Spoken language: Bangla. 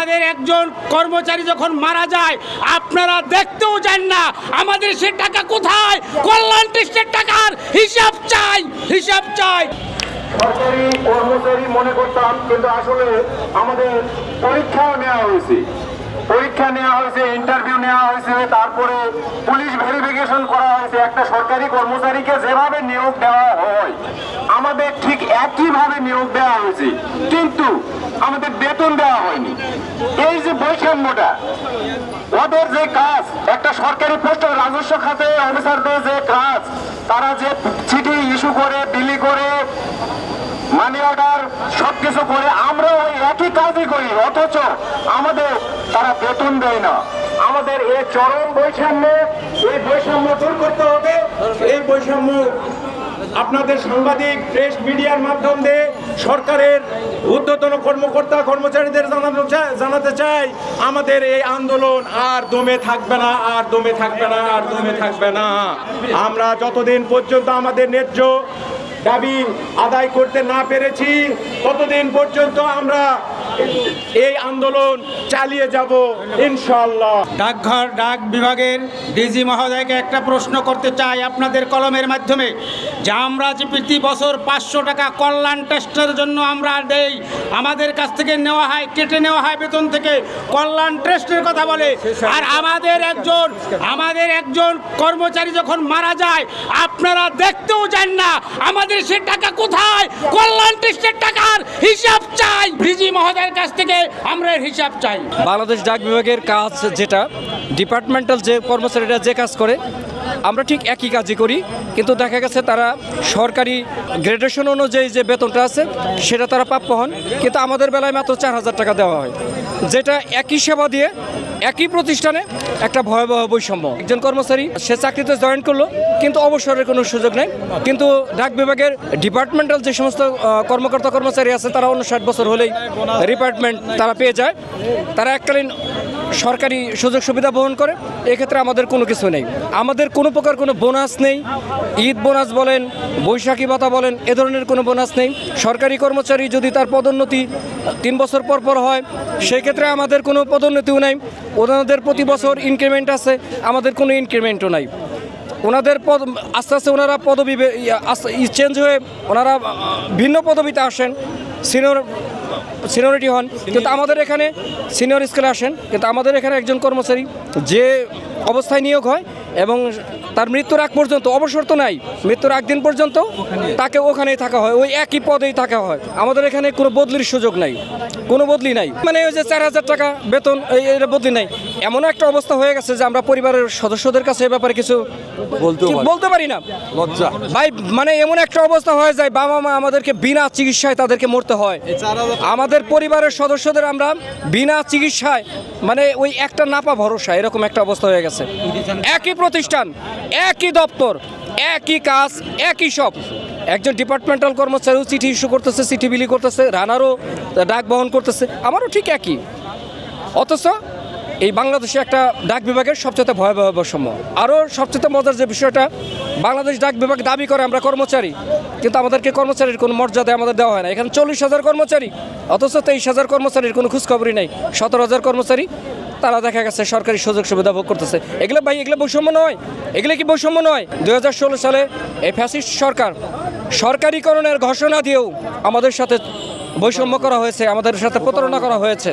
আমাদের একজন কর্মচারী যখন মারা যায় আপনারা দেখতেও যান না, আমাদের সে টাকা কোথায়? কল্যাণ ট্রাস্টের টাকার হিসাব চাই, হিসাব চাই। সরকারি কর্মচারী মনে করতাম, কিন্তু আসলে আমাদের পরীক্ষাও নেওয়া হয়েছে, ইন্টারভিউ নেওয়া হয়েছে, তারপরে পুলিশ ভেরিফিকেশন করা হয়েছে। একটা সরকারি কর্মচারীকে যেভাবে নিয়োগ দেওয়া হয় আমাদের ঠিক একইভাবে নিয়োগ দেওয়া হয়েছে, কিন্তু আমাদের বেতন দেওয়া হয়নি। এই যে বৈষম্যটা, ওদের যে কাজ, একটা সরকারি পোস্টের রাজস্ব খাতে অফিসারদের যে কাজ, তারা যে চিঠি ইস্যু করে, বিলি করে, মানি অর্ডার সবকিছু করে, আমরা ওই একই কাজই করি, অথচ আমাদের তারা বেতন দেয় না। আমাদের এই চরম বৈষম্য, এই বৈষম্য দূর করতে হবে। এই বৈষম্য আপনাদের সাংবাদিক প্রেস মিডিয়ার মাধ্যম দিয়ে সরকারের ঊর্ধ্বতন কর্মকর্তা কর্মচারীদের জানাতে চাই, আমাদের এই আন্দোলন আর দমে থাকবে না, আর দমে থাকবে না, আর দমে থাকবে না। আমরা যতদিন পর্যন্ত আমাদের ন্যায্য দাবি আদায় করতে না পেরেছি ততদিন পর্যন্ত আমরা এই আন্দোলন চালিয়ে যাব ইনশাআল্লাহ। ডাকঘর ডাক বিভাগের ডিজি মহোদয়কে একটা প্রশ্ন করতে চাই আপনাদের কলমের মাধ্যমে, যে আমরা যে প্রতি বছর 500 টাকা কল্যাণ ট্রাস্টের জন্য আমরা দেই, আমাদের কাছ থেকে নেওয়া হয়, কেটে নেওয়া হয় বেতন থেকে, কল্যাণ ট্রাস্টের কথা বলে। আর আমাদের একজন কর্মচারী যখন মারা যায় আপনারা দেখতেও যান না, আমাদের সে টাকা কোথায়? কল্যাণ ট্রাস্টের টাকার হিসাব চাই, ডিজি মহোদয়ের কাছ থেকে আমরা হিসাব চাই। বাংলাদেশ ডাক বিভাগের কাজ যেটা, ডিপার্টমেন্টাল যে কর্মচারীরা যে কাজ করে আমরা ঠিক একই কাজই করি, কিন্তু দেখা গেছে তারা সরকারি গ্রেডেশন অনুযায়ী যে বেতনটা আছে সেটা তারা প্রাপ্য হন, কিন্তু আমাদের বেলায় মাত্র 4000 টাকা দেওয়া হয়, যেটা একই সেবা দিয়ে একই প্রতিষ্ঠানে একটা ভয়াবহ বৈষম্য। একজন কর্মচারী সে চাকরিতে জয়েন করলো কিন্তু অবসরের কোনো সুযোগ নেই, কিন্তু ডাক বিভাগের ডিপার্টমেন্টাল যে সমস্ত কর্মকর্তা কর্মচারী আছে তারা 59 বছর হলেই রিটায়ারমেন্ট তারা পেয়ে যায়, তারা এককালীন সরকারি সুযোগ সুবিধা বহন করে। এক্ষেত্রে আমাদের কোনো কিছু নেই, আমাদের কোনো প্রকার কোনো বোনাস নেই, ঈদ বোনাস বলেন, বৈশাখী ভাতা বলেন, এ ধরনের কোনো বোনাস নেই। সরকারি কর্মচারী যদি তার পদোন্নতি 3 বছর পর পর হয় সেই ক্ষেত্রে আমাদের কোনো পদোন্নতিও নেই, ওনাদের প্রতি বছর ইনক্রিমেন্ট আছে, আমাদের কোনো ইনক্রিমেন্টও নাই। ওনাদের আস্তে আস্তে ওনারা পদবি চেঞ্জ হয়ে ওনারা ভিন্ন পদবিতে আসেন, সিনিয়রিটি হন, কিন্তু আমাদের এখানে সিনিয়র স্কেলে আসেন, কিন্তু আমাদের এখানে একজন কর্মচারী যে অবস্থায় নিয়োগ হয় এবং তার মৃত্যুর আগ পর্যন্ত, অবসর তো নাই, মৃত্যুর আগ দিন পর্যন্ত তাকে ওখানেই থাকা হয়, ওই একই পদেই থাকা হয়। আমাদের এখানে কোনো বদলির সুযোগ নাই, কোনো বদলি নাই, মানে ওই যে 4000 টাকা বেতন এটা বদলি নাই। এমন একটা অবস্থা হয়ে গেছে যে আমরা পরিবারের সদস্যদের কাছে এ ব্যাপারে কিছু বলতে পারি না, লজ্জা ভাই। মানে এমন একটা অবস্থা হয়ে যায়, বাবা মা আমাদেরকে বিনা চিকিৎসায় তাদেরকে মরতে হয়, আমাদের পরিবারের সদস্যদের আমরা বিনা চিকিৎসায়, মানে ওই একটা নাপা ভরসা, এরকম একটা অবস্থা হয়ে গেছে। একই প্রতিষ্ঠান, একই দপ্তর, একই কাজ, একই সব। একজন ডিপার্টমেন্টাল কর্মচারীও চিঠি ইস্যু করতেছে, চিঠি বিলি করতেছে, রানারও ডাক বহন করতেছে, আমারও ঠিক একই। অথচ এই বাংলাদেশে একটা ডাক বিভাগের সবচেয়ে ভয়াবহ বৈষম্য। আরও সবচেয়ে মজার যে বিষয়টা, বাংলাদেশ ডাক বিভাগ দাবি করে আমরা কর্মচারী, কিন্তু আমাদেরকে কর্মচারীর কোনো মর্যাদা আমাদের দেওয়া হয় না। এখানে 40,000 কর্মচারী, অথচ 23,000 কর্মচারীর কোনো খোঁজখবরই নেই। 17,000 কর্মচারী তারা দেখা গেছে সরকারি সুযোগ সুবিধা ভোগ করতেছে। এগুলো ভাই, এগুলো বৈষম্য নয়? এগুলো কি বৈষম্য নয়? 2016 সালে এই ফ্যাসিস্ট সরকার সরকারিকরণের ঘোষণা দিয়েও আমাদের সাথে বৈষম্য করা হয়েছে, আমাদের সাথে প্রতারণা করা হয়েছে।